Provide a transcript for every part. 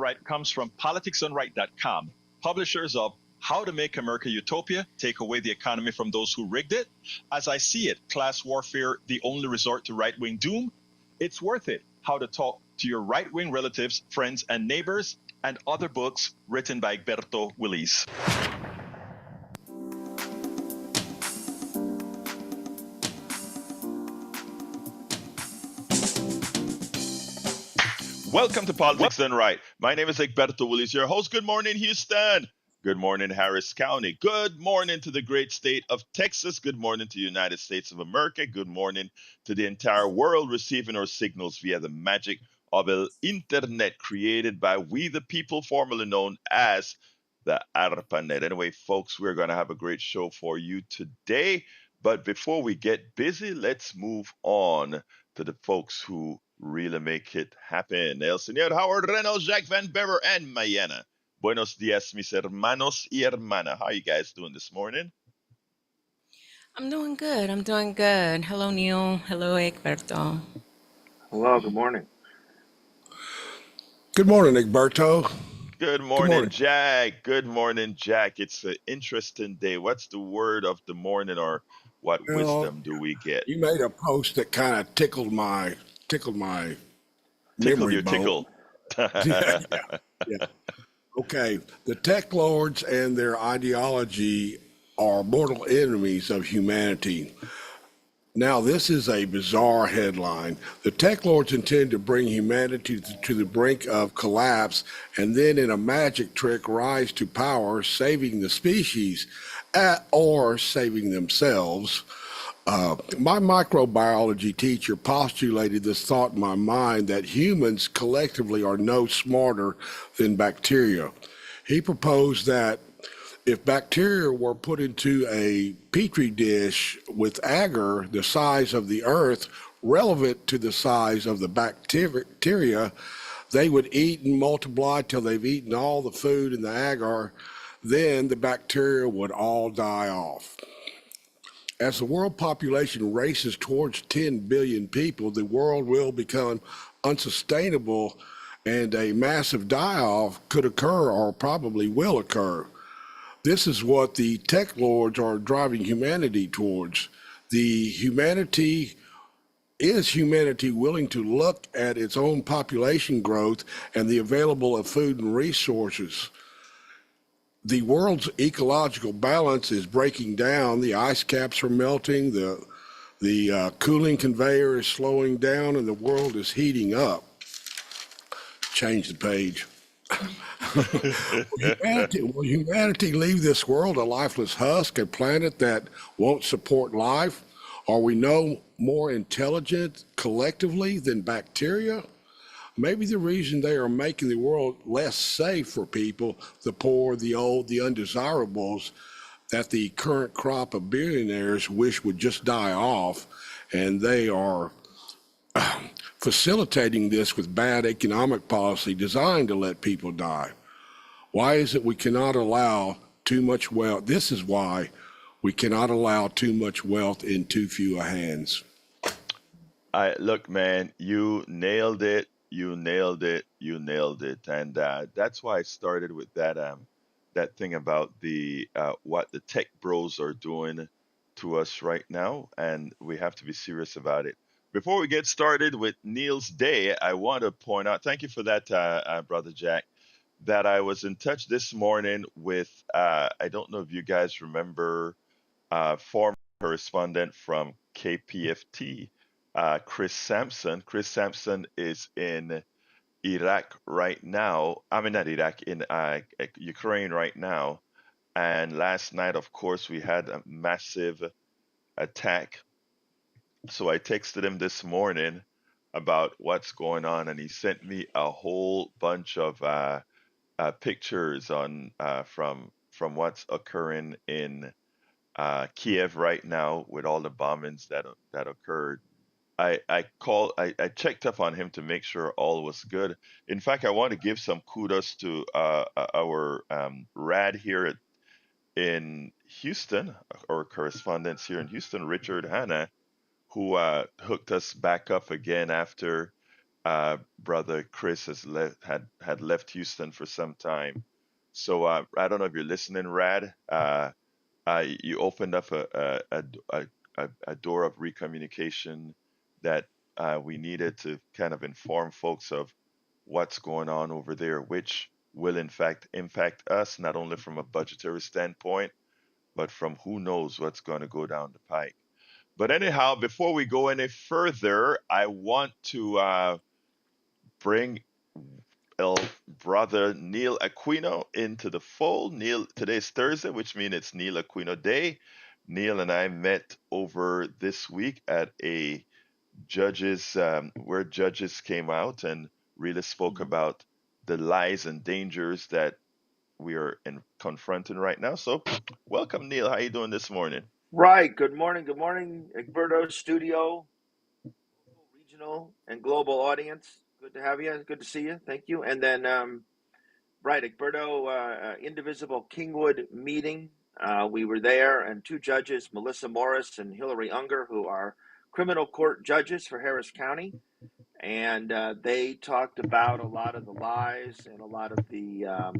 Right comes from politicsdoneright.com, publishers of How to Make America Utopia, Take Away the Economy from Those Who Rigged It, As I See It, Class Warfare, The Only Resort to Right-Wing Doom, It's Worth It, How to Talk to Your Right-Wing Relatives, Friends, and Neighbors, and other books written by Egberto Willis. Welcome to Politics Done Right. My name is Egberto Willis, your host. Good morning, Houston. Good morning, Harris County. Good morning to the great state of Texas. Good morning to the United States of America. Good morning to the entire world receiving our signals via the magic of the internet created by we the people, formerly known as the ARPANET. Anyway, folks, we're going to have a great show for you today. But before we get busy, let's move on to the folks who really make it happen. El señor Howard Reynolds, Jack Van Bever, and Mayana. Buenos dias, mis hermanos y hermana. How are you guys doing this morning? I'm doing good. I'm doing good. Hello, Neil. Hello, Egberto. Hello, good morning. Good morning, Egberto. Good morning, Jack. Good morning, Jack. It's an interesting day. What's the word of the morning, or what wisdom do we get? You made a post that kind of tickled my Tickle memory your bone. tickle. Yeah. Okay, the techlords and their ideology are mortal enemies of humanity. Now, this is a bizarre headline. The techlords intend to bring humanity to the brink of collapse and then, in a magic trick, rise to power, saving the species or saving themselves. My microbiology teacher postulated this thought in my mind that humans collectively are no smarter than bacteria. He proposed that if bacteria were put into a petri dish with agar the size of the earth, relevant to the size of the bacteria, they would eat and multiply till they've eaten all the food in the agar. Then the bacteria would all die off. As the world population races towards 10 billion people, the world will become unsustainable and a massive die-off could occur or probably will occur. This is what the tech lords are driving humanity towards. Is humanity willing to look at its own population growth and the available of food and resources? The world's ecological balance is breaking down. The ice caps are melting. The cooling conveyor is slowing down, and the world is heating up. Change the page. Will humanity leave this world a lifeless husk, a planet that won't support life? Are we no more intelligent collectively than bacteria? Maybe the reason they are making the world less safe for people, the poor, the old, the undesirables, that the current crop of billionaires wish would just die off, and they are facilitating this with bad economic policy designed to let people die. Why is it we cannot allow too much wealth? This is why we cannot allow too much wealth in too few hands. Look, man, you nailed it. You nailed it. You nailed it. And that's why I started with that thing about the what the tech bros are doing to us right now, and we have to be serious about it. Before we get started with Neil's Day, I want to point out, thank you for that, Brother Jack, that I was in touch this morning with, I don't know if you guys remember, former correspondent from KPFT, Chris Sampson. Chris Sampson is in Iraq right now. I mean, not Iraq, in Ukraine right now. And last night, of course, we had a massive attack. So I texted him this morning about what's going on, and he sent me a whole bunch of pictures on from what's occurring in Kiev right now with all the bombings that occurred. I checked up on him to make sure all was good. In fact, I want to give some kudos to our rad here in Houston, our correspondents here in Houston, Richard Hanna, who hooked us back up again after Brother Chris had left Houston for some time. So I don't know if you're listening, Rad. You opened up a door of recommunication that we needed to kind of inform folks of what's going on over there, which will in fact impact us not only from a budgetary standpoint, but from who knows what's going to go down the pike. But anyhow, before we go any further, I want to bring El brother Neil Aquino into the fold. Neil, today's Thursday, which means it's Neil Aquino Day. Neil and I met over this week at a judges, where judges came out and really spoke about the lies and dangers that we are confronting right now. So, welcome, Neil. How you doing this morning? Right. Good morning. Good morning, Egberto Studio, local, regional, and global audience. Good to have you. Good to see you. Thank you. And then, right, Egberto, Indivisible Kingwood meeting. We were there, and two judges, Melissa Morris and Hillary Unger, who are criminal court judges for Harris County. And they talked about a lot of the lies and a lot of the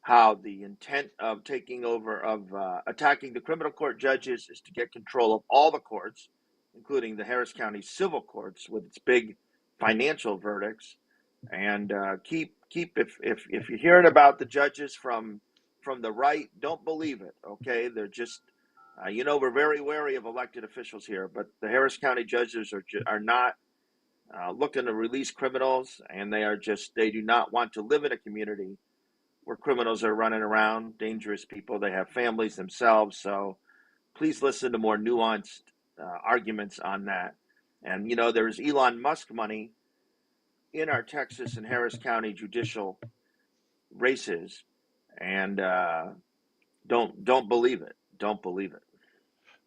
how the intent of taking over of attacking the criminal court judges is to get control of all the courts, including the Harris County civil courts with its big financial verdicts. And keep if you're hearing about the judges from the right, don't believe it. Okay, they're just we're very wary of elected officials here, but the Harris County judges are not looking to release criminals, and they do not want to live in a community where criminals are running around, dangerous people. They have families themselves. So please listen to more nuanced arguments on that. And, there's Elon Musk money in our Texas and Harris County judicial races. And don't believe it. Don't believe it.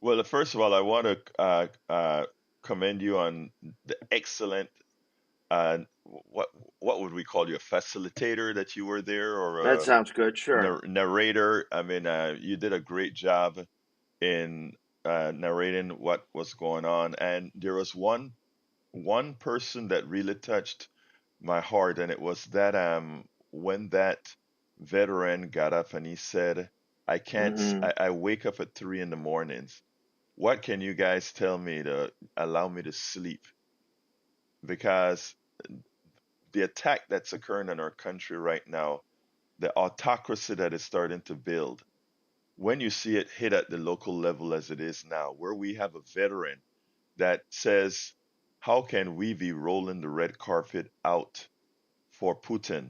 Well, first of all, I want to commend you on the excellent what would we call you, a facilitator that you were there, or That a sounds good. Sure. narrator. I mean, you did a great job in narrating what was going on, and there was one person that really touched my heart, and it was that when that veteran got up and he said, "I can't. Mm-hmm. I wake up at 3 in the mornings. What can you guys tell me to allow me to sleep?" Because the attack that's occurring in our country right now, the autocracy that is starting to build, when you see it hit at the local level as it is now, where we have a veteran that says, how can we be rolling the red carpet out for Putin?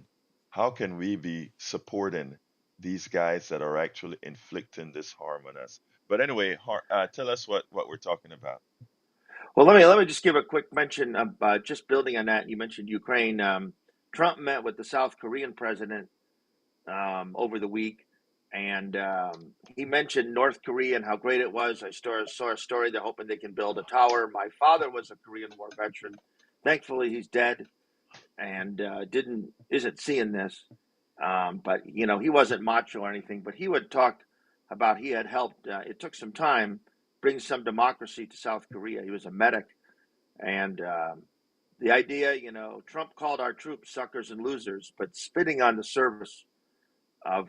How can we be supporting these guys that are actually inflicting this harm on us? But anyway, tell us what we're talking about. Well, let me just give a quick mention of just building on that. You mentioned Ukraine. Trump met with the South Korean president over the week, and he mentioned North Korea and how great it was. I saw a story. They're hoping they can build a tower. My father was a Korean War veteran. Thankfully, he's dead and isn't seeing this. But he wasn't macho or anything. But he would talk about he had helped. It took some time bring some democracy to South Korea. He was a medic, and the idea, Trump called our troops suckers and losers, but spitting on the service of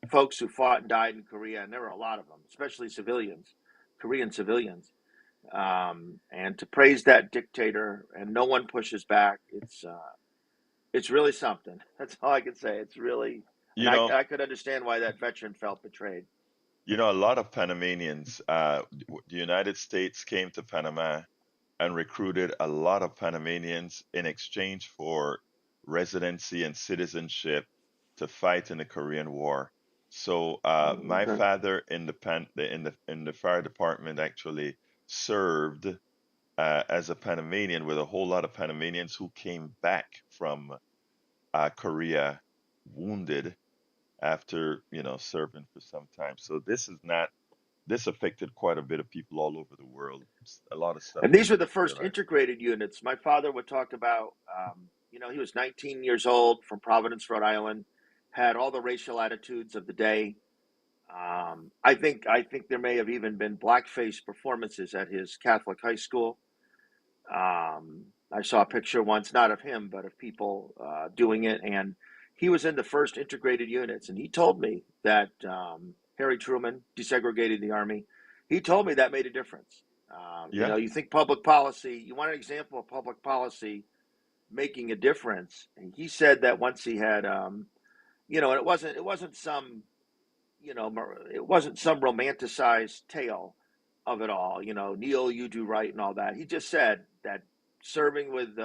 folks who fought and died in Korea, and there were a lot of them, especially civilians, Korean civilians. And to praise that dictator, and no one pushes back. It's really something. That's all I can say. It's really, and You I, know, I could understand why that veteran felt betrayed. a lot of Panamanians, the United States came to Panama and recruited a lot of Panamanians in exchange for residency and citizenship to fight in the Korean War. So my Okay. father in the fire department actually served as a Panamanian, with a whole lot of Panamanians who came back from Korea wounded after serving for some time. So this affected quite a bit of people all over the world. A lot of stuff And that these were we the didn't first realize. integrated units. My father would talk about, he was 19 years old from Providence, Rhode Island, had all the racial attitudes of the day. I think there may have even been blackface performances at his Catholic high school. I saw a picture once, not of him, but of people doing it, and he was in the first integrated units, and he told me that Harry Truman desegregated the army. He told me that made a difference. You Yeah, know, you think public policy, you want an example of public policy making a difference. And he said that once he had, you know, and it wasn't some, you know, it wasn't some romanticized tale of it all. You know, Neil, you do right, and all that. He just said that serving with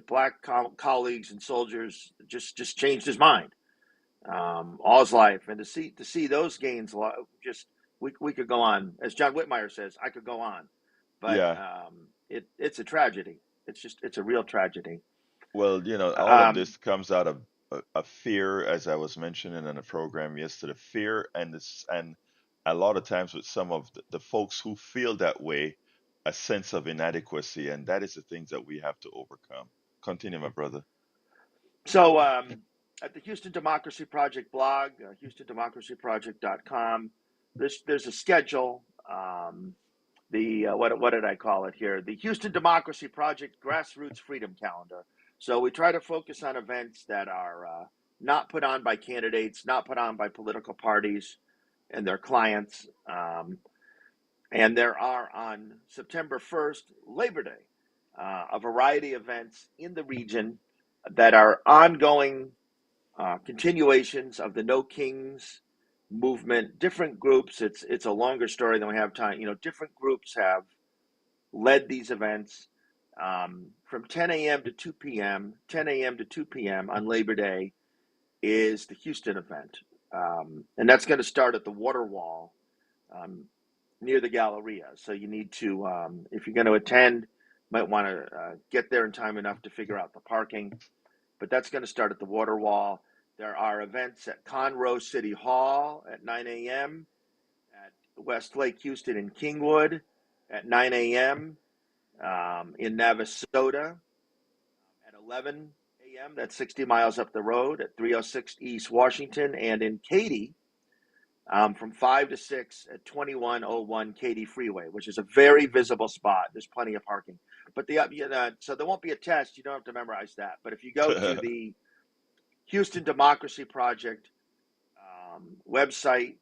black colleagues and soldiers just changed his mind all his life, and to see those gains, just we could go on. As John Whitmire says, I could go on, but yeah. it's a tragedy. It's a real tragedy. Well, all of Um, this comes out of a fear, as I was mentioning in a program yesterday, fear and a lot of times with some of the folks who feel that way, a sense of inadequacy, and that is the things that we have to overcome. Continue, my brother. so at the Houston Democracy Project blog, HoustonDemocracyProject.com, there's a schedule. The what did I call it here? The Houston Democracy Project Grassroots Freedom Calendar. So we try to focus on events that are not put on by candidates, not put on by political parties and their clients. And there are on September 1st, Labor Day, a variety of events in the region that are ongoing continuations of the No Kings movement. Different groups. It's a longer story than we have time. You know, different groups have led these events from 10 a.m. to 2 p.m. 10 a.m. to 2 p.m. on Labor Day is the Houston event, and that's going to start at the Water Wall um, near the Galleria. So you need to, if you're going to attend, might want to get there in time enough to figure out the parking. But that's going to start at the Water Wall. There are events at Conroe City Hall at 9 a.m., at Westlake Houston and Kingwood at 9 a.m., in Navasota at 11 a.m. That's 60 miles up the road at 306 East Washington, and in Katy from 5 to 6 at 2101 Katy Freeway, which is a very visible spot. There's plenty of parking. But so there won't be a test. You don't have to memorize that. But if you go to the Houston Democracy Project website,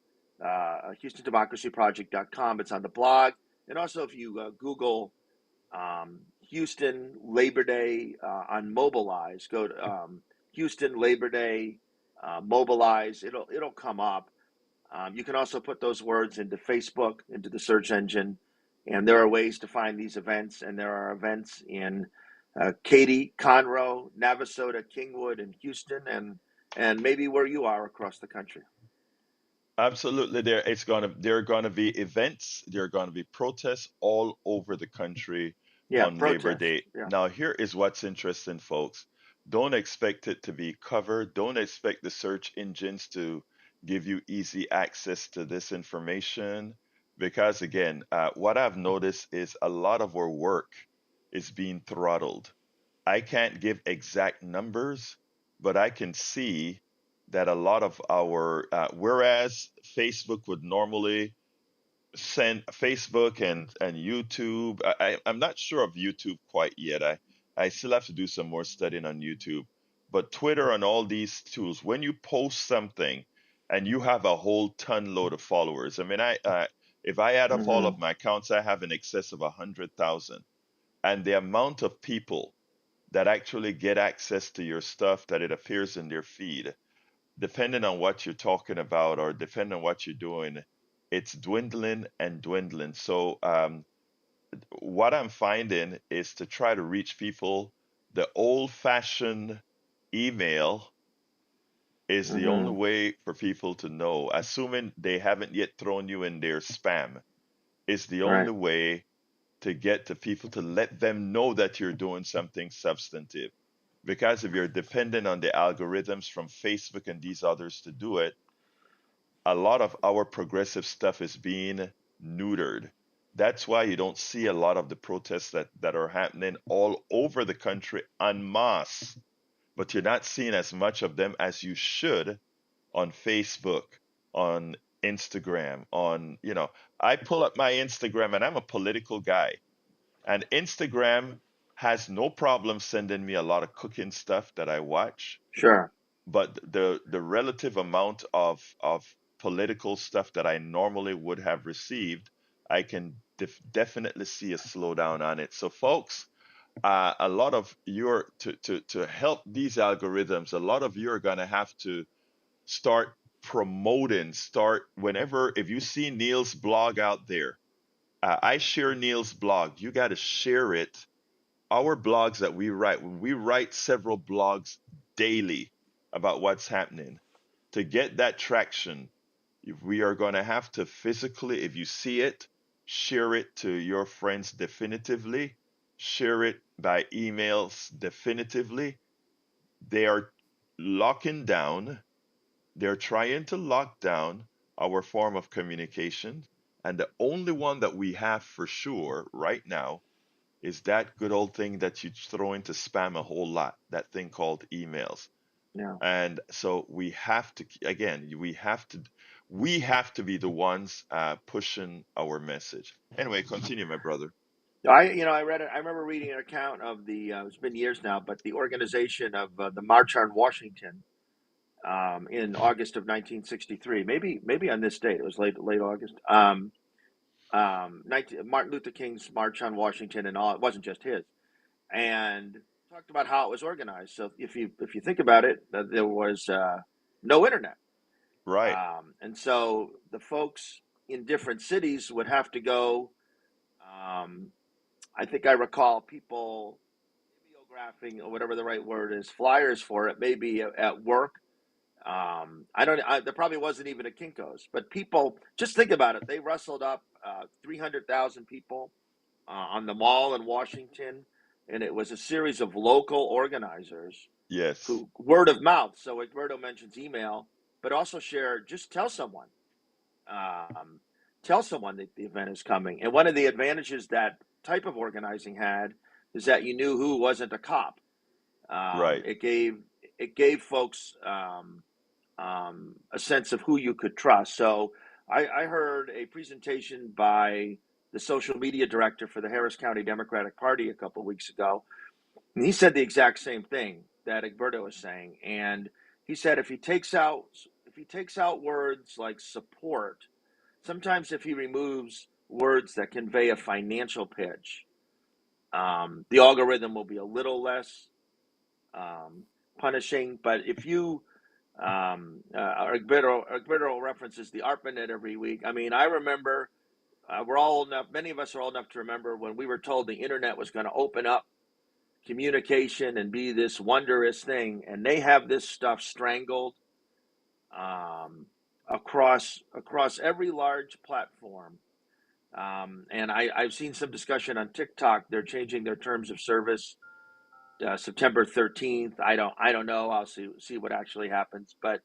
HoustonDemocracyProject.com, it's on the blog. And also, if you Google Houston Labor Day on Mobilize, go to Houston Labor Day Mobilize. It'll come up. You can also put those words into Facebook, into the search engine, and there are ways to find these events. And there are events in Katy, Conroe, Navasota, Kingwood, and Houston, and maybe where you are across the country. Absolutely, there are gonna be events, there are gonna be protests all over the country Yeah, on Labor protest. Day. Yeah. Now, here is what's interesting, folks. Don't expect it to be covered. Don't expect the search engines to give you easy access to this information, because again, what I've noticed is a lot of our work is being throttled. I can't give exact numbers, but I can see that a lot of whereas Facebook would normally send Facebook and YouTube, I'm not sure of YouTube quite yet. I still have to do some more studying on YouTube. But Twitter and all these tools, when you post something and you have a whole ton load of followers, I mean, if I add up all Mm-hmm. of my accounts, I have in excess of 100,000. And the amount of people that actually get access to your stuff that it appears in their feed, depending on what you're talking about or depending on what you're doing, it's dwindling and dwindling. So, what I'm finding is to try to reach people, the old fashioned email is the only Mm-hmm. way for people to know, assuming they haven't yet thrown you in their spam, is the Right. only way to get to people to let them know that you're doing something substantive. Because if you're dependent on the algorithms from Facebook and these others to do it, a lot of our progressive stuff is being neutered. That's why you don't see a lot of the protests that are happening all over the country en masse, but you're not seeing as much of them as you should on Facebook, on Instagram, I pull up my Instagram and I'm a political guy. And Instagram has no problem sending me a lot of cooking stuff that I watch, Sure. but the relative amount of political stuff that I normally would have received, I can definitely see a slowdown on it. So, folks, a lot of your to help these algorithms, a lot of you are gonna have to start promoting. Start whenever if you see Neil's blog out there. I share Neil's blog. You got to share it. Our blogs that we write, when we write several blogs daily about what's happening, to get that traction, if we are going to have to physically, if you see it, share it to your friends definitively, share it by emails definitively. They are locking down, they're trying to lock down our form of communication. And the only one that we have for sure right now is that good old thing that you throw into spam a whole lot, that thing called emails. Yeah. And so we have to, again, we have to be the ones pushing our message. Anyway, continue, my brother. I read it. I remember reading an account of the. It's been years now, but the organization of the March on Washington in August of 1963. Maybe on this date. It was late August. 19, Martin Luther King's March on Washington and all. It wasn't just his. And talked about how it was organized. So if you think about it, there was no internet, Right, and so the folks in different cities would have to go. Um, I think I recall people mimeographing or whatever the right word is, flyers for it, maybe at work. I don't. There probably wasn't even a Kinkos, but people just think about it. They rustled up 300,000 people on the mall in Washington, and it was a series of local organizers yes, who word of mouth. So Egberto mentions email, but also share. Just um, tell someone that the event is coming. And one of the advantages that type of organizing had is that you knew who wasn't a cop. right. It gave folks a sense of who you could trust. So I heard a presentation by the social media director for the Harris County Democratic Party a couple of weeks ago, and he said the exact same thing that Egberto was saying. And he said if he takes out words like support, sometimes if he removes words that convey a financial pitch, the algorithm will be a little less um, punishing. But if you Egberto references the ARPANET every week. I mean, I remember we're all old enough. Many of us are old enough to remember when we were told the internet was going to open up communication and be this wondrous thing, and they have this stuff strangled um, across every large platform. And I've seen some discussion on TikTok. They're changing their terms of service September 13th. I don't know. I'll see what actually happens, but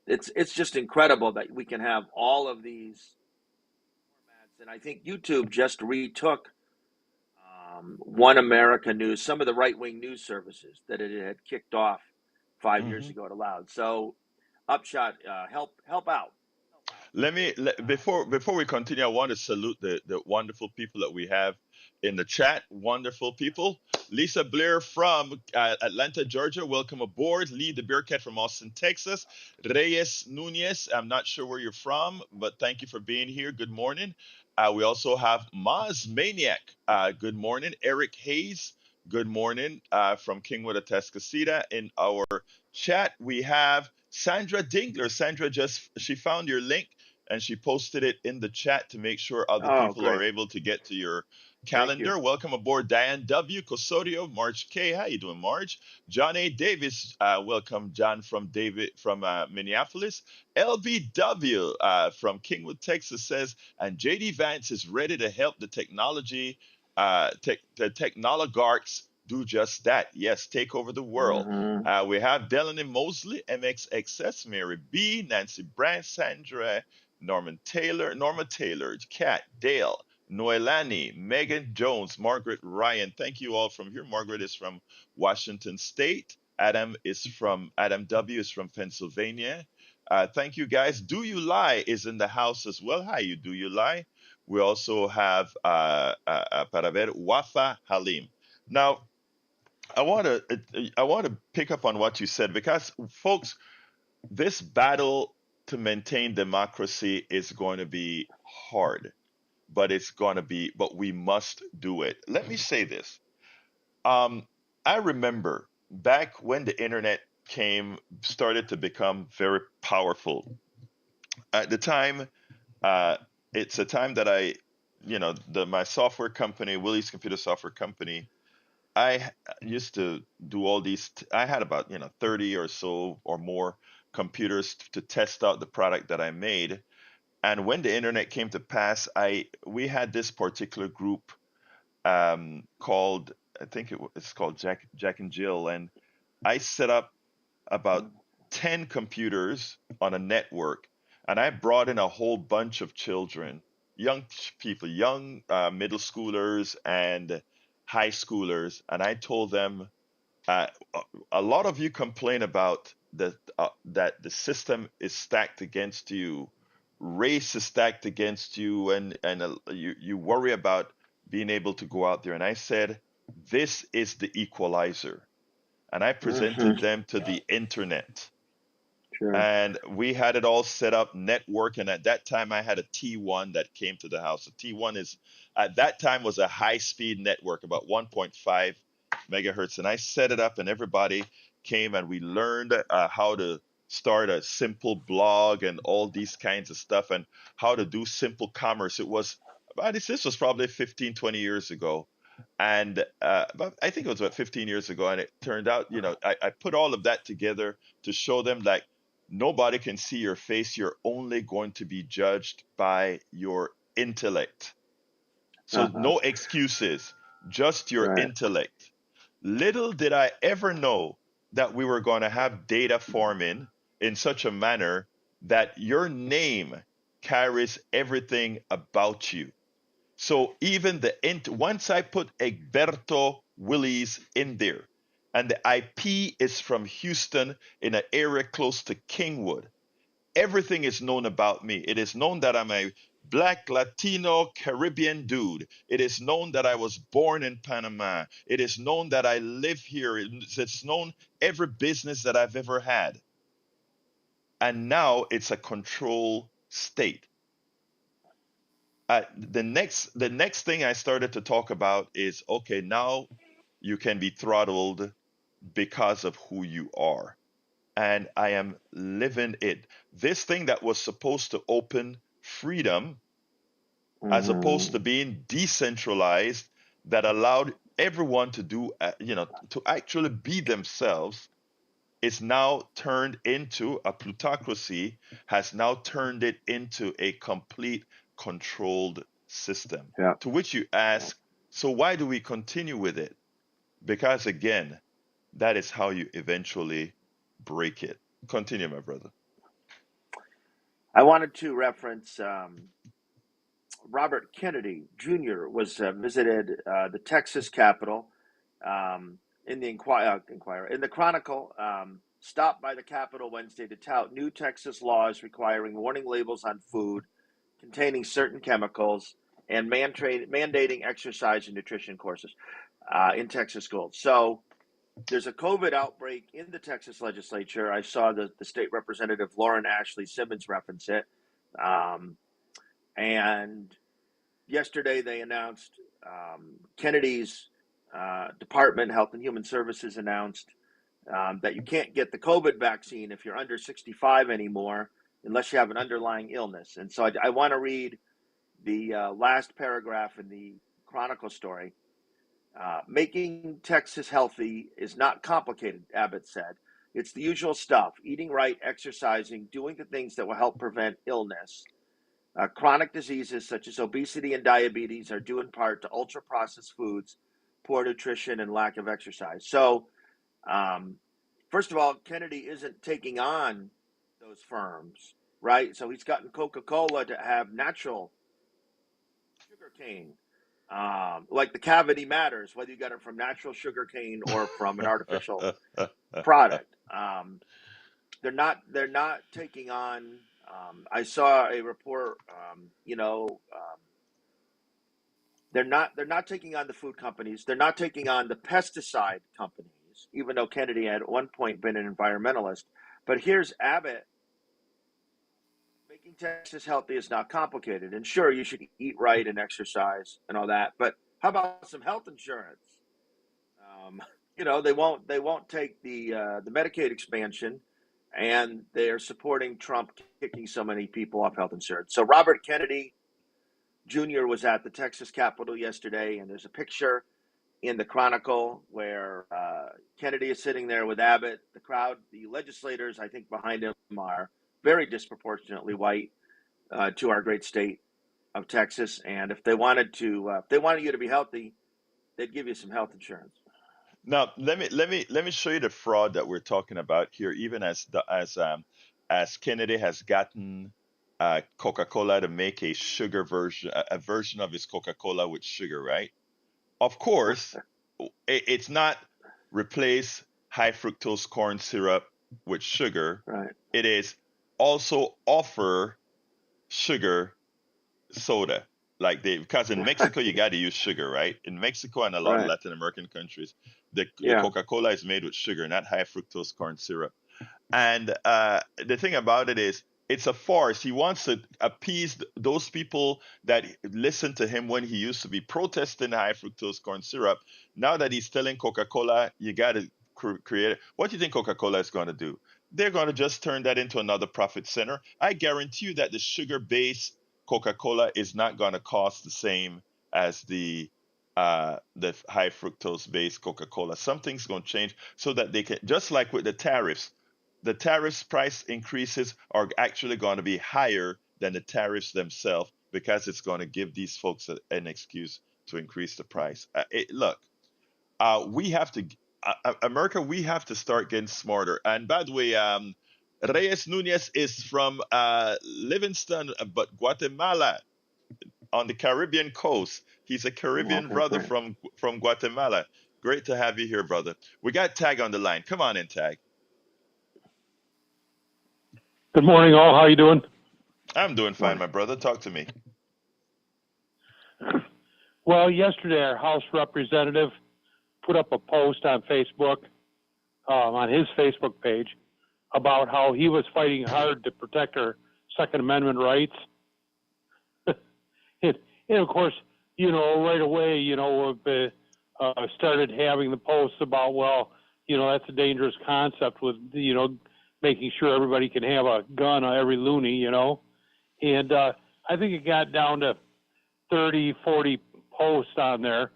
it's just incredible that we can have all of these formats. And I think YouTube just retook One America News, some of the right wing news services that it had kicked off 5 years Hmm. ago. It allowed. So, Upshot, help out, Before we continue, I want to salute the wonderful people that we have in the chat. Wonderful people. Lisa Blair from Atlanta, Georgia. Welcome aboard. Lee the Bearcat from Austin, Texas. Reyes Nunez. I'm not sure where you're from, but thank you for being here. Good morning. We also have Maz Maniac. Good morning. Eric Hayes. Good morning from Kingwood, Atascocita. In our chat, we have Sandra Dingler. Sandra she found your link and she posted it in the chat to make sure other Oh, people are great. able to get to your Thank you. calendar. Welcome aboard, Diane W. Cosodio, Marge K. How you doing, Marge? John A. Davis, welcome, John from Minneapolis. LBW from Kingwood, Texas says, and JD Vance is ready to help the technologarchs do just that. Yes, take over the world. Hmm. We have Delaney Mosley, MXXS, Mary B, Nancy Brandt, Sandra, Norma Taylor, Kat, Dale, Noelani, Megan Jones, Margaret Ryan. Thank you all from here. Margaret is from Washington State. Adam W is from Pennsylvania. Thank you guys. Do You Lie is in the house as well. Hi, Do You Lie? We also have para ver Wafa Halim. Now, I want to pick up on what you said because, folks, this battle to maintain democracy is going to be hard, but we must do it. Let me say this. Um, I remember back when the internet started to become very powerful. At the time, uh, it's a time that my software company, Willie's Computer Software Company, used to do all these. I had about 30 or so or more computers to test out the product that I made. And when the internet came to pass, I we had this particular group called, I think it's called Jack and Jill, and I set up about 10 computers on a network, and I brought in a whole bunch of children, young people, young middle schoolers and high schoolers, and I told them, uh, a lot of you complain about that the system is stacked against you, race is stacked against you, and you worry about being able to go out there. And I said, this is the equalizer, and I Hmm. presented them to the internet, Sure. and we had it all set up network. And at that time I had a T1 that came to the house. A T1 is, at that time, was a high speed network, about 1.5 megahertz, and I set it up, and everybody came, and we learned how to start a simple blog and all these kinds of stuff, and how to do simple commerce. This was probably 15, 20 years ago. And I think it was about 15 years ago, and it turned out, I put all of that together to show them, like, nobody can see your face. You're only going to be judged by your intellect. So no excuses, just your Right. intellect. Little did I ever know that we were going to have data forming in such a manner that your name carries everything about you. So even once I put Egberto Willies in there, and the IP is from Houston in an area close to Kingwood, everything is known about me. It is known that I'm a black Latino Caribbean dude. It is known that I was born in Panama. It is known that I live here. It's known every business that I've ever had. And now it's a control state. The next thing I started to talk about is, okay, now you can be throttled because of who you are. And I am living it. This thing that was supposed to open freedom, as opposed Hmm. to being decentralized, that allowed everyone to to actually be themselves, is now turned into a plutocracy, has now turned it into a complete controlled system. Yeah. To which you ask, so why do we continue with it? Because again, that is how you eventually break it. Continue, my brother. I wanted to reference Robert Kennedy Jr. was visited the Texas Capitol in the Inquirer in the Chronicle. Stopped by the Capitol Wednesday to tout new Texas laws requiring warning labels on food containing certain chemicals and mandating exercise and nutrition courses in Texas schools. So there's a COVID outbreak in the Texas legislature. I saw the state representative Lauren Ashley Simmons reference it. Um, and yesterday they announced Kennedy's Department, Health and Human Services, announced that you can't get the COVID vaccine if you're under 65 anymore unless you have an underlying illness. And so I want to read the last paragraph in the Chronicle story. Making Texas healthy is not complicated, Abbott said. It's the usual stuff: eating right, exercising, doing the things that will help prevent illness. Chronic diseases such as obesity and diabetes are due in part to ultra processed foods, poor nutrition, and lack of exercise. So, um, first of all, Kennedy isn't taking on those firms, right? So he's gotten Coca Cola to have natural sugar cane. Like the cavity matters, whether you got it from natural sugar cane or from an artificial product. They're not taking on. I saw a report. they're not taking on the food companies. They're not taking on the pesticide companies, even though Kennedy had at one point been an environmentalist. But here's Abbott. Making Texas healthy is not complicated. And sure, you should eat right and exercise and all that. But how about some health insurance? Um, they won't take the Medicaid expansion, and they're supporting Trump kicking so many people off health insurance. So Robert Kennedy Jr. was at the Texas Capitol yesterday, and there's a picture in the Chronicle where Kennedy is sitting there with Abbott. The crowd, the legislators, I think behind him are very disproportionately white to our great state of Texas. And if they wanted you to be healthy, they'd give you some health insurance. Now, let me show you the fraud that we're talking about here. Even as Kennedy has gotten Coca-Cola to make a sugar version, a version of his Coca-Cola with sugar, right? Of course, it's not replace high fructose corn syrup with sugar. Right. It is also offer sugar soda. Because in Mexico you got to use sugar, right? In Mexico and a lot of Right. Latin American countries, the Yeah. Coca-Cola is made with sugar, not high fructose corn syrup. And the thing about it is, it's a farce. He wants to appease those people that listened to him when he used to be protesting high fructose corn syrup. Now that he's telling Coca-Cola, you got to create it. What do you think Coca-Cola is going to do? They're going to just turn that into another profit center. I guarantee you that the sugar-based Coca-Cola is not going to cost the same as the high fructose based Coca-Cola. Something's going to change so that they can, just like with the tariffs price increases are actually going to be higher than the tariffs themselves because it's going to give these folks an excuse to increase the price. Look, we have to, America, we have to start getting smarter. And by the way, Reyes Nunez is from Livingston, but Guatemala on the Caribbean coast. He's a Caribbean Okay, brother great. from Guatemala. Great to have you here, brother. We got Tag on the line. Come on in, Tag. Good morning, all. How you doing? I'm doing fine, Morning. my brother. Talk to me. Well, yesterday our House representative put up a post on Facebook, on his Facebook page, about how he was fighting hard to protect our Second Amendment rights. and of course, right away, started having the posts about, well, that's a dangerous concept with, making sure everybody can have a gun on every loony, And I think it got down to 30, 40 posts on there.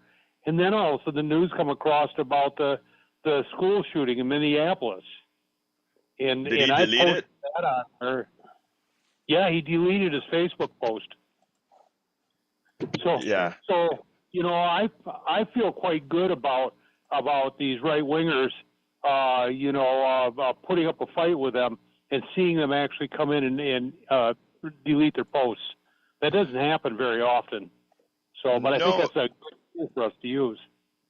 And then also the news come across about the school shooting in Minneapolis. And Did he I delete posted it? that on there. Yeah, he deleted his Facebook post. So Yeah. I feel quite good about these right wingers, putting up a fight with them and seeing them actually come in and delete their posts. That doesn't happen very often. So, but I think No, that's a good tool for us to use.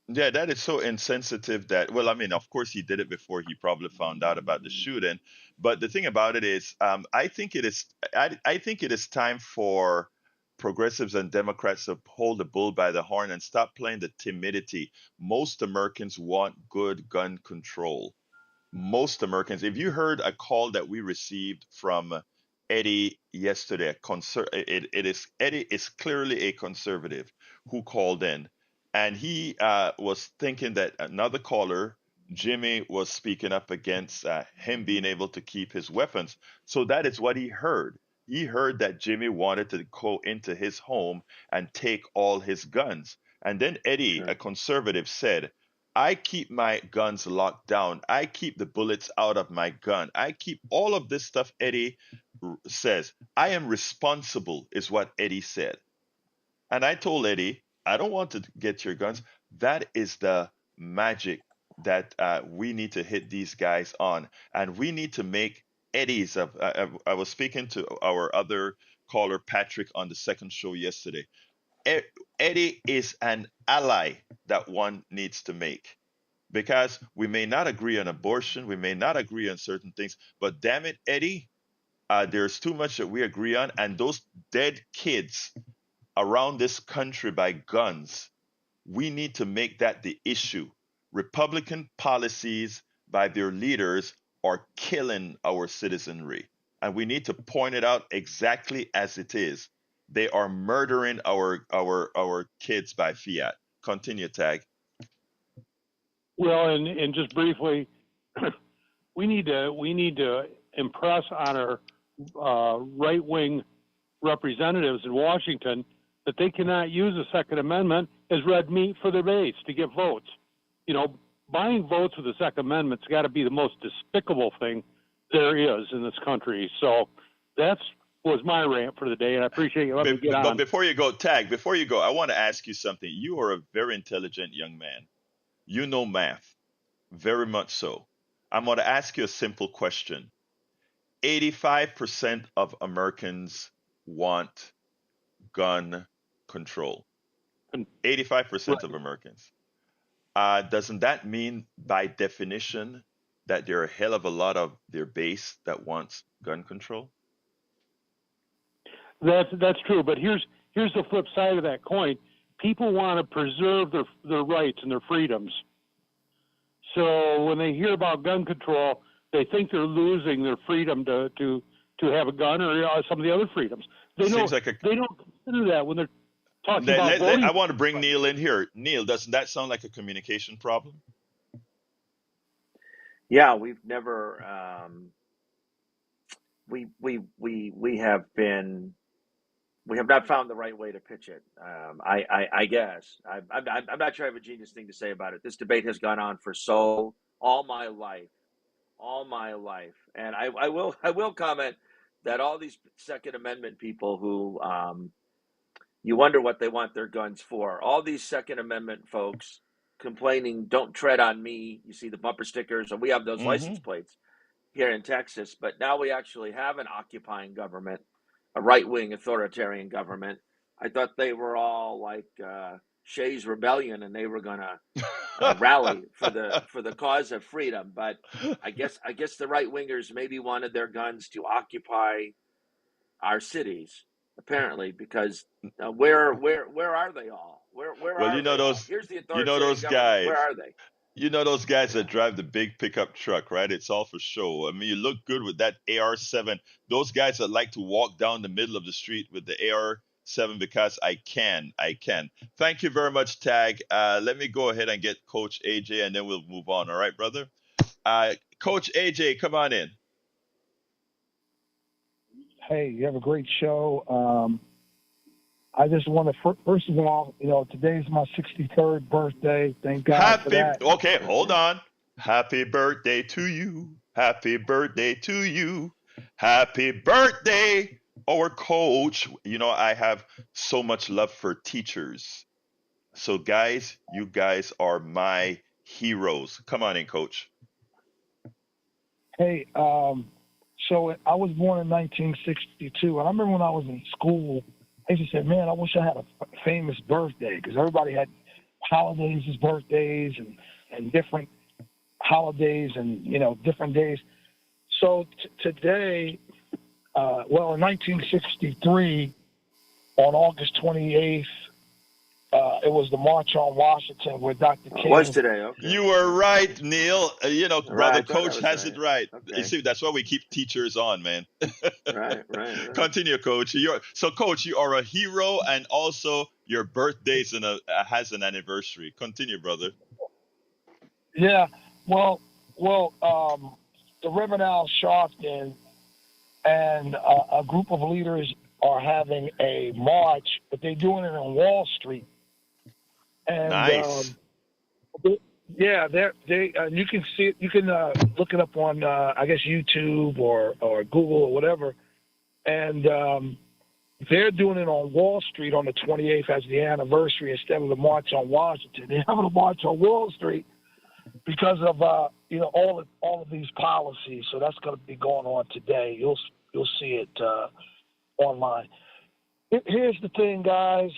yeah, that is so insensitive that, well, I mean, of course he did it before he probably found out about the shooting. But the thing about it is, I think it is time for progressives and Democrats to hold the bull by the horn and stop playing the timidity. Most Americans want good gun control. Most Americans, if you heard a call that we received from Eddie yesterday, Eddie is clearly a conservative who called in, and he was thinking that another caller, Jimmy, was speaking up against him being able to keep his weapons. So that is what he heard. He heard that Jimmy wanted to go into his home and take all his guns. And then Eddie, Sure. a conservative, said, I keep my guns locked down. I keep the bullets out of my gun. I keep all of this stuff, Eddie says. I am responsible, is what Eddie said. And I told Eddie, I don't want to get your guns. That is the magic that we need to hit these guys on. And we need to make Eddie's. I was speaking to our other caller, Patrick, on the second show yesterday. Eddie is an ally that one needs to make because we may not agree on abortion, we may not agree on certain things, but damn it, Eddie, there's too much that we agree on, and those dead kids around this country by guns, we need to make that the issue. Republican policies by their leaders are killing our citizenry. And we need to point it out exactly as it is. They are murdering our kids by fiat. Continue, Tag. Well, and just briefly, we need to impress on our right wing representatives in Washington that they cannot use the Second Amendment as red meat for their base to get votes. You know, buying votes with the Second Amendment's got to be the most despicable thing there is in this country. So that's was my rant for the day, and I appreciate you letting me get on. But before you go, Tag, before you go, I want to ask you something. You are a very intelligent young man. You know math, very much so. I'm going to ask you a simple question. 85% of Americans want gun control. 85% of Americans. Doesn't that mean, by definition, that there are a hell of a lot of their base that wants gun control? That's true, but here's the flip side of that coin. People want to preserve their rights and their freedoms. So when they hear about gun control, they think they're losing their freedom to have a gun or some of the other freedoms. They don't consider that when they're talking about voting. I want to bring Neil in here. Neil, doesn't that sound like a communication problem? Yeah, we've never we have not found the right way to pitch it. I guess I'm not sure I have a genius thing to say about it. This debate has gone on for all my life, and I will comment that all these Second Amendment people who you wonder what they want their guns for. All these Second Amendment folks complaining, "Don't tread on me." You see the bumper stickers, and we have those license plates here in Texas, but now we actually have an occupying government, a right-wing authoritarian government. I thought they were all like Shays Rebellion, and they were going to rally for the cause of freedom. But I guess the right-wingers maybe wanted their guns to occupy our cities, apparently, because where are they all? Where Well, are they all? Here's the authoritarian those government. guys. Where are they? You know those guys that drive the big pickup truck, right? It's all for show. I mean, you look good with that AR-7. Those guys that like to walk down the middle of the street with the AR-7 because I can. Thank you very much, Tag. Let me go ahead and get Coach AJ, and then we'll move on. All right, brother? Coach AJ, come on in. Hey, you have a great show. I just want to, first of all, today's my 63rd birthday. Thank God for that. Okay, hold on. Happy birthday to you. Happy birthday to you. Happy birthday, our coach. I have so much love for teachers. So, guys, you guys are my heroes. Come on in, Coach. Hey, so I was born in 1962, and I remember when I was in school, I used to say, man, I wish I had a famous birthday, because everybody had holidays as birthdays and different holidays and, different days. So today, in 1963, on August 28th, it was the March on Washington where Dr. King... It was today, okay. You were right, Neil. Brother Coach has it right. Okay. You see, that's why we keep teachers on, man. Right. Continue, Coach. Coach, you are a hero, and also your birthday has an anniversary. Continue, brother. Yeah, well, the Reverend Al Sharpton and a group of leaders are having a march, but they're doing it on Wall Street. And, nice. You can see it. You can look it up on, I guess, YouTube or Google or whatever. And they're doing it on Wall Street on the 28th as the anniversary instead of the March on Washington. They're having a march on Wall Street because of all of these policies. So that's going to be going on today. You'll see it online. Here's the thing, guys.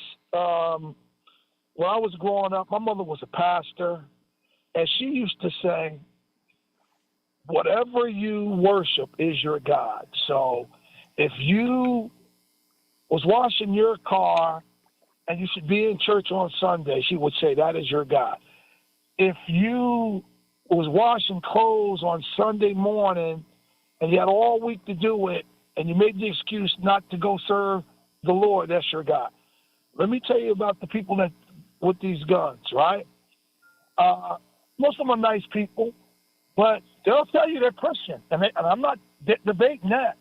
When I was growing up, my mother was a pastor, and she used to say, whatever you worship is your God. So if you was washing your car and you should be in church on Sunday, she would say that is your God. If you was washing clothes on Sunday morning and you had all week to do it, and you made the excuse not to go serve the Lord, that's your God. Let me tell you about the people that with these guns, right? Most of them are nice people, but they'll tell you they're Christian, and I'm not debating that,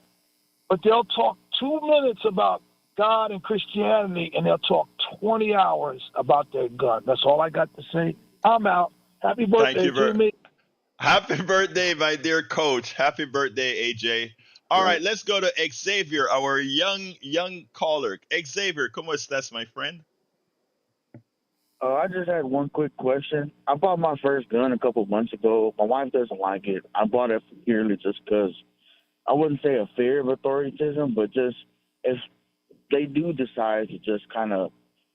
but they'll talk 2 minutes about God and Christianity, and they'll talk 20 hours about their gun. That's all I got to say. I'm out. Happy Thank birthday you to very me. Happy birthday, my dear coach. Happy birthday, AJ. All right, let's go to Xavier, our young caller. Xavier, ¿cómo estás, my friend? I just had one quick question. I bought my first gun a couple months ago. My wife doesn't like it. I bought it purely just because I wouldn't say a fear of authoritarianism, but just if they do decide to just kind of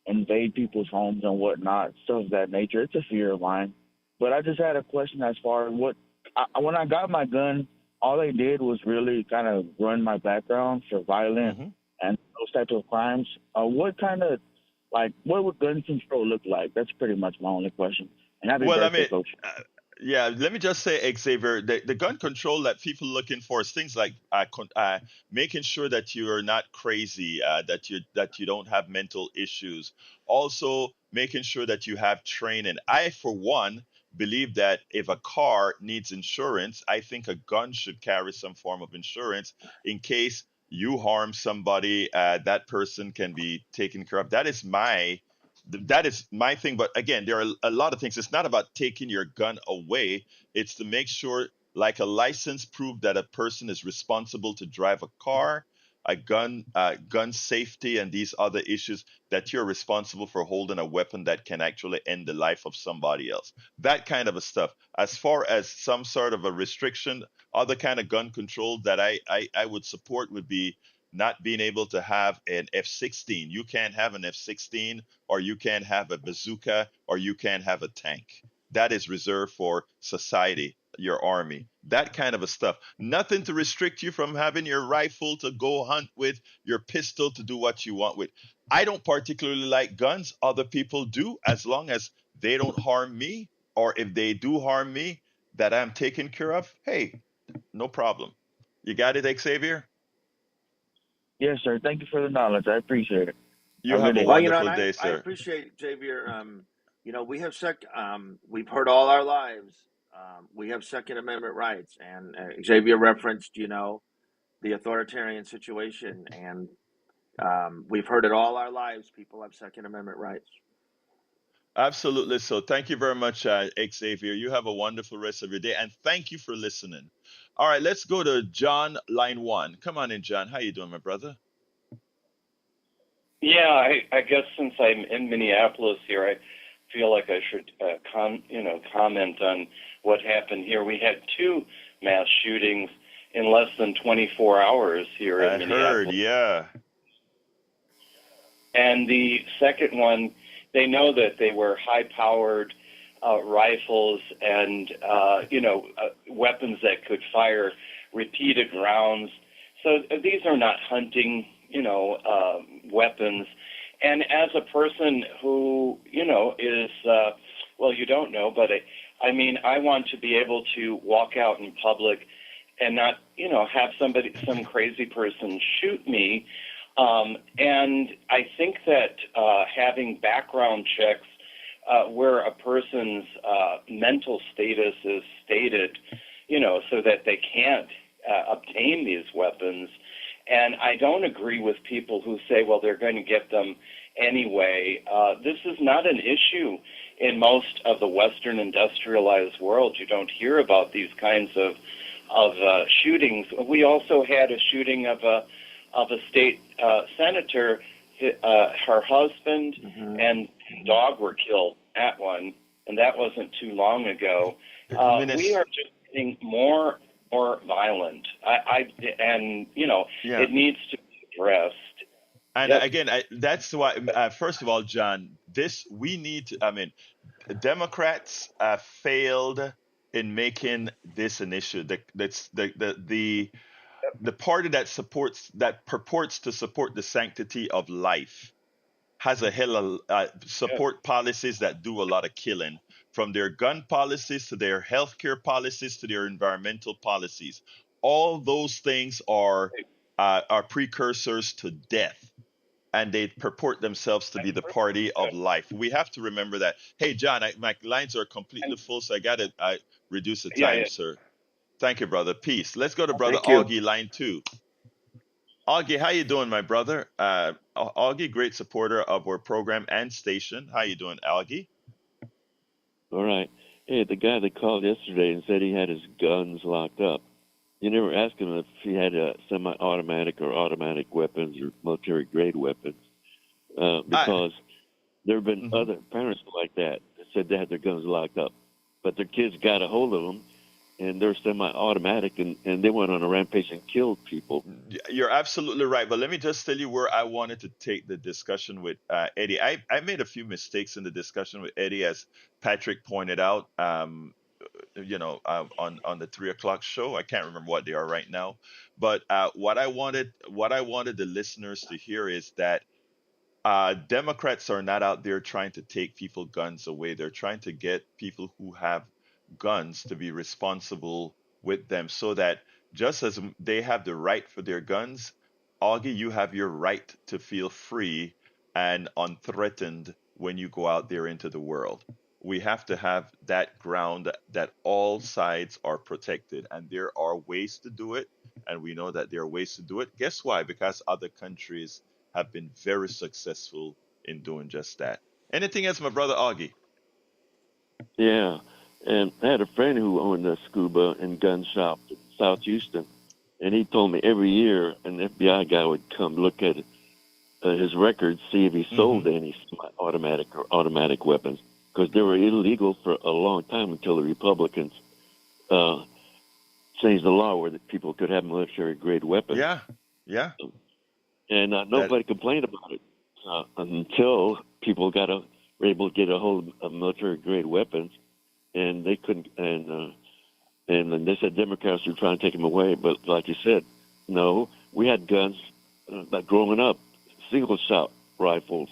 invade people's homes and whatnot, stuff of that nature, it's a fear of mine. But I just had a question as far as when I got my gun, all they did was really kind of run my background for violent Mm-hmm. and those types of crimes. What would gun control look like? That's pretty much my only question. And happy Well, I birthday, mean, Coach. yeah, let me just say, Xavier, the gun control that people looking for is things like making sure that you are not crazy, that you don't have mental issues. Also, making sure that you have training. I, for one, believe that if a car needs insurance, I think a gun should carry some form of insurance in case you harm somebody. That person can be taken care of. That is my thing. But again, there are a lot of things. It's not about taking your gun away. It's to make sure, like a license, prove that a person is responsible to drive a car, gun safety, and these other issues, that you're responsible for holding a weapon that can actually end the life of somebody else. That kind of a stuff. As far as some sort of a restriction, other kind of gun control that I would support would be not being able to have an F-16. You can't have an F-16, or you can't have a bazooka, or you can't have a tank. That is reserved for society, your army, that kind of a stuff. Nothing to restrict you from having your rifle to go hunt with, your pistol to do what you want with. I don't particularly like guns. Other people do, as long as they don't harm me, or if they do harm me, that I'm taken care of. Hey, no problem. You got it, Xavier? Yes, sir. Thank you for the knowledge. I appreciate it. You Have a good have a day. Well, you know, and wonderful I day, I sir. appreciate Xavier. We have we've heard all our lives. We have Second Amendment rights, and Xavier referenced, the authoritarian situation, and we've heard it all our lives. People have Second Amendment rights. Absolutely. So thank you very much, Xavier. You have a wonderful rest of your day, and thank you for listening. All right, let's go to John, line one. Come on in, John. How you doing, my brother? Yeah, I guess since I'm in Minneapolis here, I feel like I should comment on what happened here. We had two mass shootings in less than 24 hours here in I heard, Minneapolis. yeah. And the second one, they know that they were high-powered rifles and weapons that could fire repeated rounds. So these are not hunting weapons. And as a person who, is, you don't know, but I want to be able to walk out in public and not, have some crazy person shoot me. And I think that having background checks where a person's mental status is stated, so that they can't obtain these weapons. And I don't agree with people who say, well, they're going to get them anyway. This is not an issue in most of the Western industrialized world. You don't hear about these kinds of shootings. We also had a shooting of a state senator. Her husband and dog were killed at one, and that wasn't too long ago. We are just getting more violent. Yeah. It needs to be addressed. And Yep. again, that's why, first of all, John, we need to, Democrats failed in making this an issue. The party that purports to support the sanctity of life has a hell of support policies that do a lot of killing, from their gun policies to their healthcare policies to their environmental policies. All those things are precursors to death, and they purport themselves to be the party of life. We have to remember that. Hey, John, my lines are completely full, so I got to reduce the Yeah, time, sir. Thank you, brother. Peace. Let's go to brother thank you. Augie, line 2. Augie, how you doing, my brother? Augie, great supporter of our program and station. How you doing, Augie? All right. Hey, the guy that called yesterday and said he had his guns locked up. You never asked him if he had semi-automatic or automatic weapons or military-grade weapons, because there have been other parents like that said they had their guns locked up, but their kids got a hold of them, and they're semi-automatic, and they went on a rampage and killed people. You're absolutely right. But let me just tell you where I wanted to take the discussion with Eddie. I made a few mistakes in the discussion with Eddie, as Patrick pointed out. On the 3 o'clock show. I can't remember what they are right now, but what I wanted the listeners to hear is that Democrats are not out there trying to take people guns away. They're trying to get people who have guns to be responsible with them, so that just as they have the right for their guns, Augie, you have your right to feel free and unthreatened when you go out there into the world. We have to have that ground that all sides are protected, and there are ways to do it, and we know that there are ways to do it. Guess why? Because other countries have been very successful in doing just that. Anything else, my brother Augie? Yeah, and I had a friend who owned a scuba and gun shop in South Houston, and he told me every year an FBI guy would come look at his records, see if he sold any automatic or automatic weapons, because they were illegal for a long time until the Republicans changed the law where people could have military-grade weapons. Yeah. And nobody complained about it until people were able to get a hold of military-grade weapons, and they couldn't. And then they said Democrats were trying to take them away, but like you said, no, we had guns growing up, single-shot rifles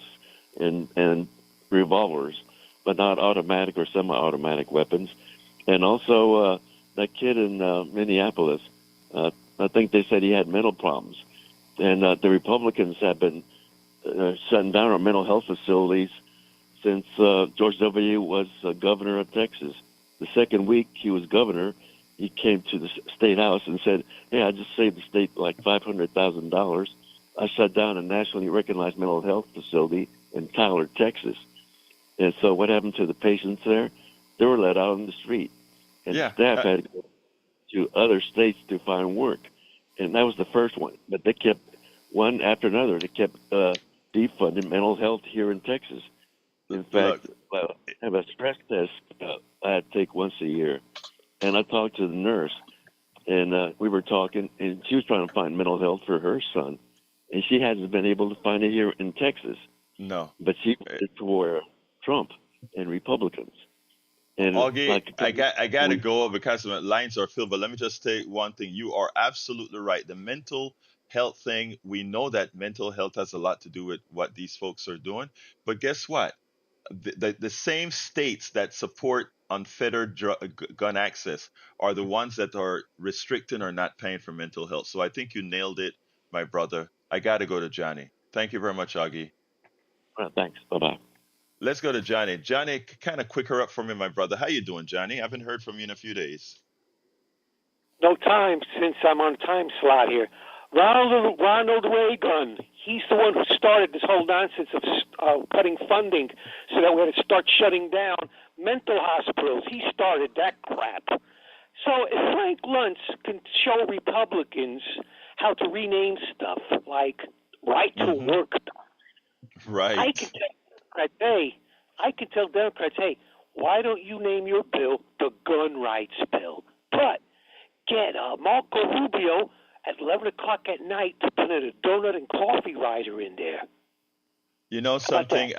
and revolvers, but not automatic or semi-automatic weapons. And also that kid in Minneapolis, I think they said he had mental problems. And the Republicans have been shutting down our mental health facilities since George W. was governor of Texas. The second week he was governor, he came to the state house and said, "Hey, I just saved the state like $500,000. I shut down a nationally recognized mental health facility in Tyler, Texas." And so what happened to the patients there? They were let out on the street. And staff had to go to other states to find work. And that was the first one. But they kept, one after another, they kept defunding mental health here in Texas. In fact, I have a stress test I had to take once a year. And I talked to the nurse, and we were talking, and she was trying to find mental health for her son. And she hasn't been able to find it here in Texas. No. But she wanted for Trump and Republicans. And Augie, I got to go because my lines are filled, but let me just say one thing. You are absolutely right. The mental health thing, we know that mental health has a lot to do with what these folks are doing. But guess what? The same states that support unfettered gun access are the ones that are restricting or not paying for mental health. So I think you nailed it, my brother. I got to go to Johnny. Thank you very much, Augie. Thanks. Bye-bye. Let's go to Johnny. Johnny, kind of quicker up for me, my brother. How you doing, Johnny? I haven't heard from you in a few days. No time since I'm on time slot here. Ronald Reagan, he's the one who started this whole nonsense of cutting funding so that we had to start shutting down mental hospitals. He started that crap. So if Frank Luntz can show Republicans how to rename stuff like right to work, right? I can tell Democrats, hey, why don't you name your bill the gun rights bill? But get Marco Rubio at 11 o'clock at night to put in a donut and coffee rider in there. You know something,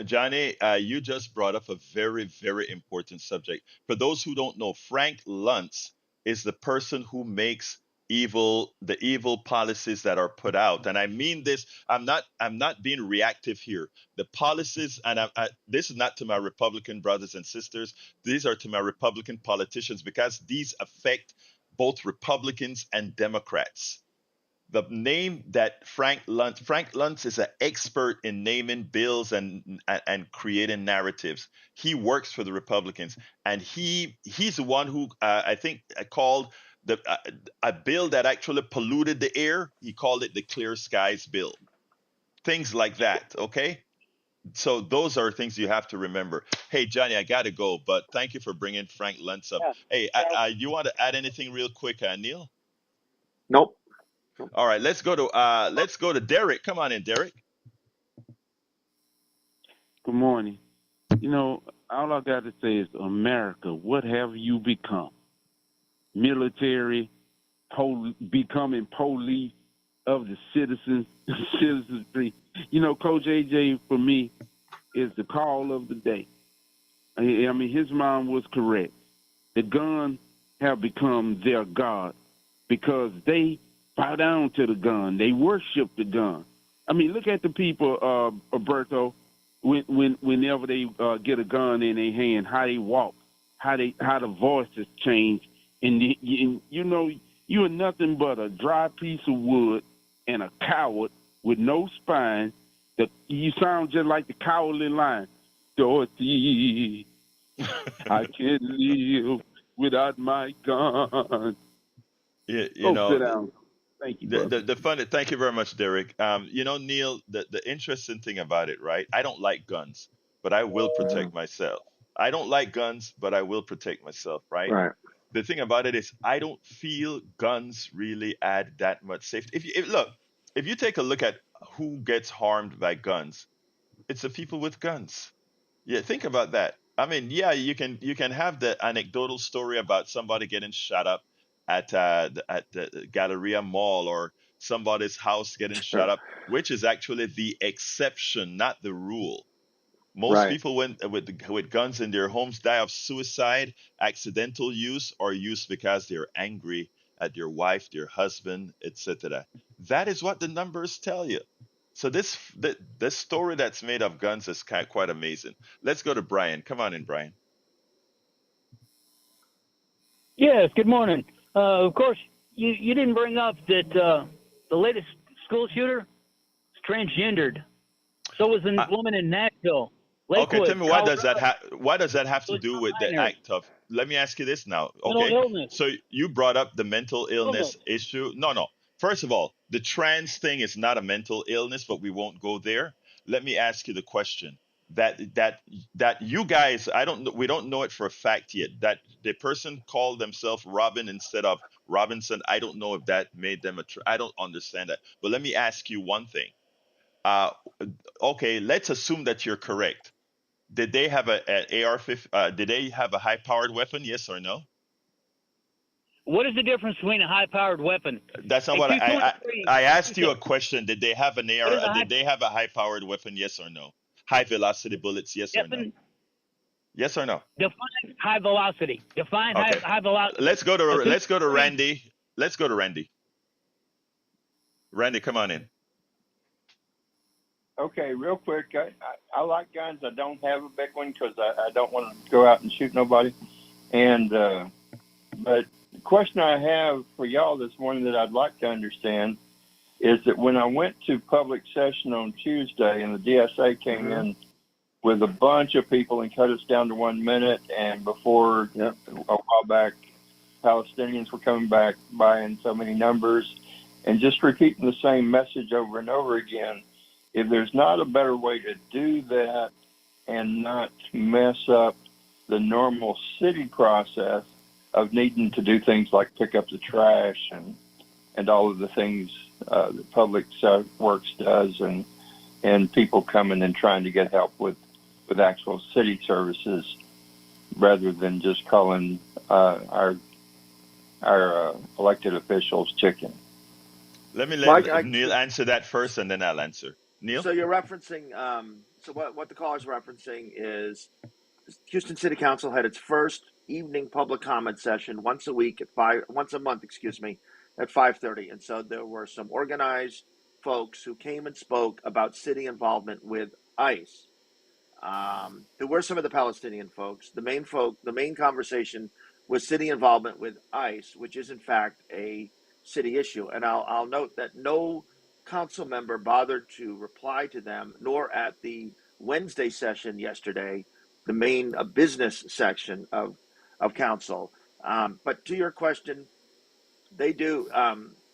Johnny, you just brought up a very, very important subject. For those who don't know, Frank Luntz is the person who makes evil policies that are put out. And I mean this, I'm not being reactive here. The policies, and this is not to my Republican brothers and sisters, these are to my Republican politicians, because these affect both Republicans and Democrats. The name that Frank Luntz is an expert in naming bills and creating narratives. He works for the Republicans, and he's the one who I think called the a bill that actually polluted the air. He called it the Clear Skies Bill. Things like that. Okay. So those are things you have to remember. Hey, Johnny, I gotta go, but thank you for bringing Frank Luntz up. Hey, you want to add anything real quick, Neil? Nope. All right, let's go to Derek. Come on in, Derek. Good morning. All I got to say is, America, what have you become? Military, becoming police of the citizens, citizenry. Coach AJ, for me, is the call of the day. I mean, his mom was correct. The gun have become their God because they bow down to the gun. They worship the gun. I mean, look at the people, Alberto, whenever they get a gun in their hand, how they walk, how the voices change, and you are nothing but a dry piece of wood and a coward with no spine. That you sound just like the Cowardly Lion. Dorothy, I can't live without my gun. Yeah, Sit down. Thank you, brother. the fun. Thank you very much, Derek. Neil, the interesting thing about it, right? I don't like guns, but I will protect myself. I don't like guns, but I will protect myself, right? Right. The thing about it is, I don't feel guns really add that much safety. If you take a look at who gets harmed by guns, it's the people with guns. Yeah, think about that. I mean, yeah, you can have the anecdotal story about somebody getting shot up at the Galleria Mall, or somebody's house getting shot up, which is actually the exception, not the rule. Most Right. people with guns in their homes die of suicide, accidental use, or use because they're angry at their wife, their husband, etc. That is what the numbers tell you. So this story that's made of guns is quite amazing. Let's go to Brian. Come on in, Brian. Yes, good morning. Of course, you didn't bring up that the latest school shooter is transgendered. So was a woman in Nashville. Okay, Lakewood, tell me, why does that have to do with the act of? Let me ask you this now. mental Okay, illness. so you brought up the mental illness issue. No, no. First of all, the trans thing is not a mental illness, but we won't go there. Let me ask you the question that you guys, I don't know, we don't know it for a fact yet. That the person called themselves Robin instead of Robinson. I don't know if that made them I don't understand that. But let me ask you one thing. Uh, okay, let's assume that you're correct. Did they have an AR-15? Did they have a high-powered weapon? Yes or no? What is the difference between a high-powered weapon? That's not A what Q-23. I asked you a question. Did they have an What is AR? Did they have a high-powered weapon? Yes or no? High-velocity bullets? Yes or no? Yes or no? Define high velocity. Define Okay. high velocity. Let's go to Randy. Let's go to Randy. Randy, come on in. Okay, real quick, I like guns. I don't have a big one because I don't want to go out and shoot nobody. And but the question I have for y'all this morning that I'd like to understand is that when I went to public session on Tuesday and the DSA came in with a bunch of people and cut us down to 1 minute, and before a while back, Palestinians were coming back by in so many numbers and just repeating the same message over and over again. If there's not a better way to do that and not mess up the normal city process of needing to do things like pick up the trash and all of the things that Public Works does, and people coming and trying to get help with actual city services rather than just calling our elected officials chicken. Let me let Neil answer that first, and then I'll answer. Neil? So you're referencing, so what the caller's referencing is Houston City Council had its first evening public comment session once a month, at 5:30, and so there were some organized folks who came and spoke about city involvement with ICE. There were some of the Palestinian folks. The main conversation was city involvement with ICE, which is in fact a city issue. And I'll note that no council member bothered to reply to them, nor at the Wednesday session yesterday, the main business section of council. But to your question, they do.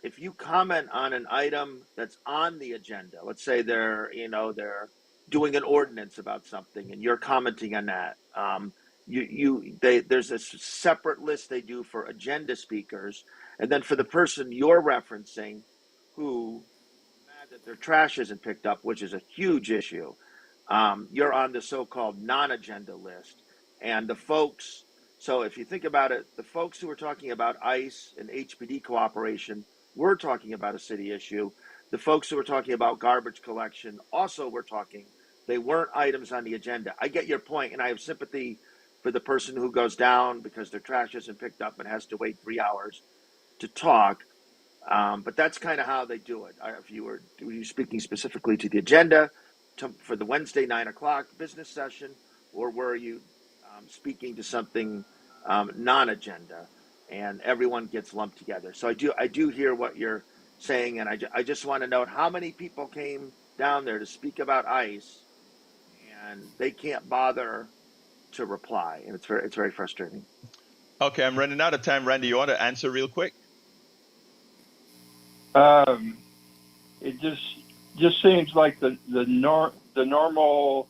If you comment on an item that's on the agenda, let's say they're doing an ordinance about something, and you're commenting on that. There's a separate list they do for agenda speakers, and then for the person you're referencing, who mad that their trash isn't picked up, which is a huge issue. You're on the so-called non-agenda list, and the folks. So if you think about it, the folks who are talking about ICE and HPD cooperation were talking about a city issue. The folks who were talking about garbage collection also were talking. They weren't items on the agenda. I get your point, and I have sympathy for the person who goes down because their trash isn't picked up and has to wait 3 hours to talk. But that's kind of how they do it. If you were speaking specifically to the agenda for the Wednesday 9 o'clock business session, or were you speaking to something non-agenda, and everyone gets lumped together? So I do hear what you're saying, and I just want to note how many people came down there to speak about ICE, and they can't bother to reply, and it's very frustrating. Okay, I'm running out of time. Randy, you want to answer real quick? It just seems like the normal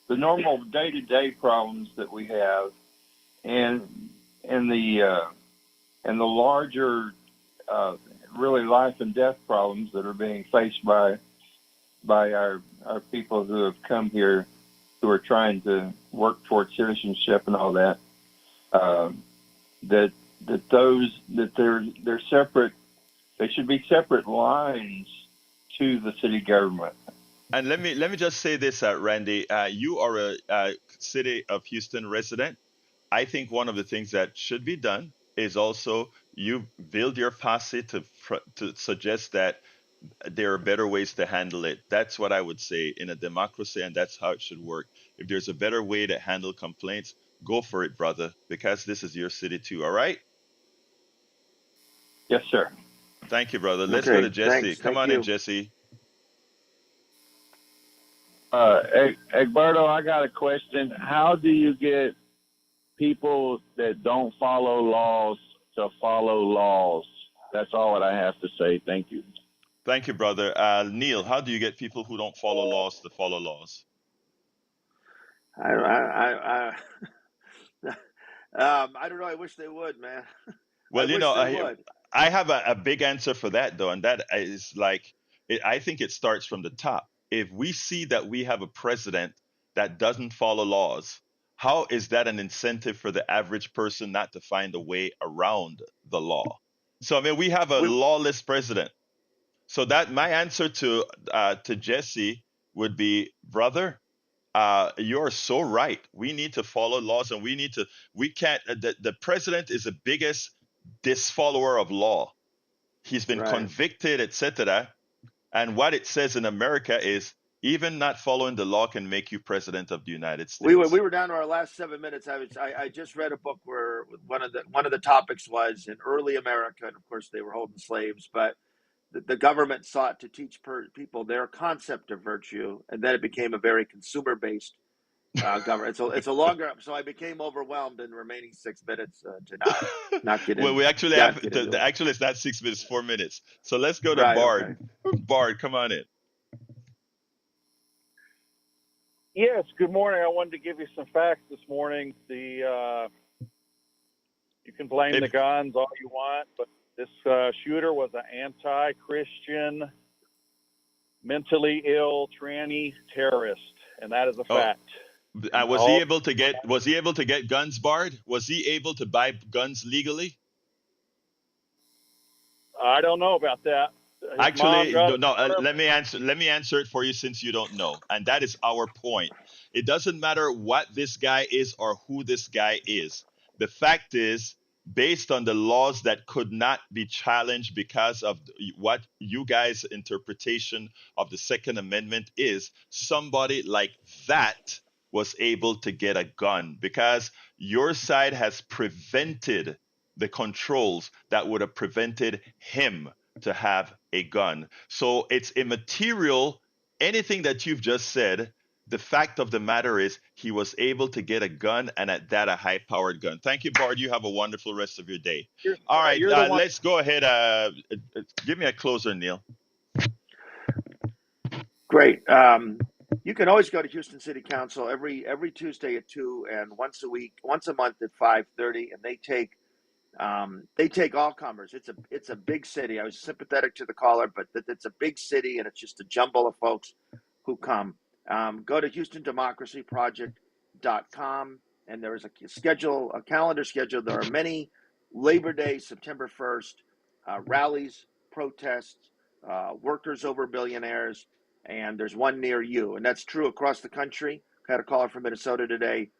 day-to-day problems that we have, and the larger really life and death problems that are being faced by our people who have come here, who are trying to work towards citizenship and all that. That they're separate. They should be separate lines to the city government. And let me just say this, Randy. You are a city of Houston resident. I think one of the things that should be done is also you build your posse to suggest that there are better ways to handle it. That's what I would say in a democracy, and that's how it should work. If there's a better way to handle complaints, go for it, brother, because this is your city too. All right? Yes, sir. Thank you, brother. Let's go to Jesse. Thanks. Come Thank on you. in, Jesse. Egberto, I got a question. How do you get people that don't follow laws to follow laws? That's all that I have to say. Thank you. Thank you, brother. Neil, how do you get people who don't follow laws to follow laws? I don't know. I wish they would, man. Well, I wish they would. I have a big answer for that, though, and that is I think it starts from the top. If we see that we have a president that doesn't follow laws, how is that an incentive for the average person not to find a way around the law? So, I mean, we have a lawless president. So that my answer to Jesse would be, brother, you're so right. We need to follow laws, and we can't. The president is the biggest disfollower of law. He's been convicted, etc. And what it says in America is even not following the law can make you president of the United States. We were down to our last 7 minutes. I just read a book where one of the topics was in early America, and of course they were holding slaves, but the government sought to teach people their concept of virtue, and then it became a very consumer-based government. It's a longer, so I became overwhelmed in the remaining 6 minutes to not get in. Well, we actually have actually it's not 6 minutes, 4 minutes. So let's go to Bard. Okay. Bard, come on in. Yes, good morning. I wanted to give you some facts this morning. You can blame the guns all you want, but this shooter was an anti-Christian, mentally ill, tranny terrorist, and that is a fact. Was he able to get guns, Bard? Was he able to buy guns legally? I don't know about that. Actually, no. Let me answer it for you, since you don't know, and that is our point. It doesn't matter what this guy is or who this guy is. The fact is, based on the laws that could not be challenged because of what you guys' interpretation of the Second Amendment is, somebody like that was able to get a gun because your side has prevented the controls that would have prevented him to have a gun. So it's immaterial. Anything that you've just said, the fact of the matter is he was able to get a gun, and at that, a high powered gun. Thank you, Bard. You have a wonderful rest of your day. All right, You're the one. let's go ahead. Give me a closer, Neil. Great. You can always go to Houston City Council every Tuesday at 2 and once a month at 5:30, and they take all comers. It's a big city. I was sympathetic to the caller, but it's a big city, and it's just a jumble of folks who come. Go to HoustonDemocracyProject.com, and there is a calendar schedule. There are many Labor Day, September 1st, rallies, protests, workers over billionaires, and there's one near you. And that's true across the country. I had a caller from Minnesota today.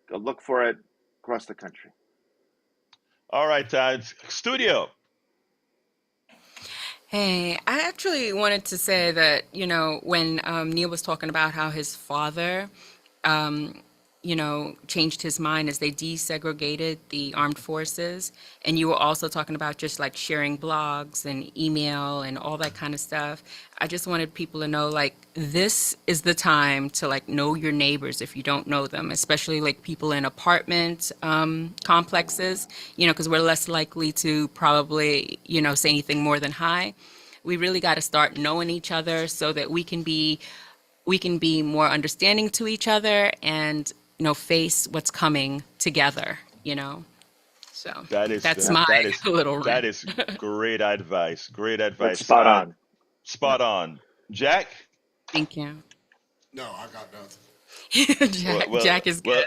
Go look for it across the country. All right, studio. Hey, I actually wanted to say that, when Neil was talking about how his father, um, changed his mind as they desegregated the armed forces, and you were also talking about just like sharing blogs and email and all that kind of stuff. I just wanted people to know, like, this is the time to like know your neighbors if you don't know them, especially like people in apartment complexes, because we're less likely to probably, say anything more than hi. We really got to start knowing each other so that we can be more understanding to each other and face what's coming together. So That is that's my little that rant. is great advice. Great That's advice. spot on. Spot on. Jack. Thank you. No, I got nothing. Jack is good.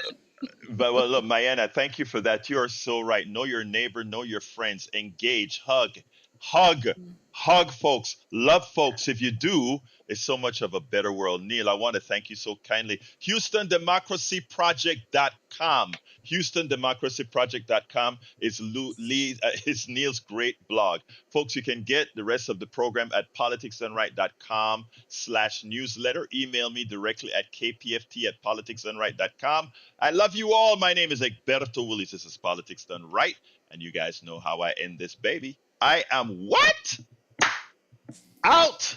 Well, look, Mayana, thank you for that. You are so right. Know your neighbor, know your friends, engage, hug, hug folks, love folks. If you do, it's so much of a better world. Neil, I want to thank you so kindly. HoustonDemocracyProject.com. HoustonDemocracyProject.com is Neil's great blog. Folks, you can get the rest of the program at politicsdoneright.com/newsletter. Email me directly at kpft@politicsdoneright.com. I love you all. My name is Egberto Willis. This is Politics Done Right. And you guys know how I end this baby. I am what? Out!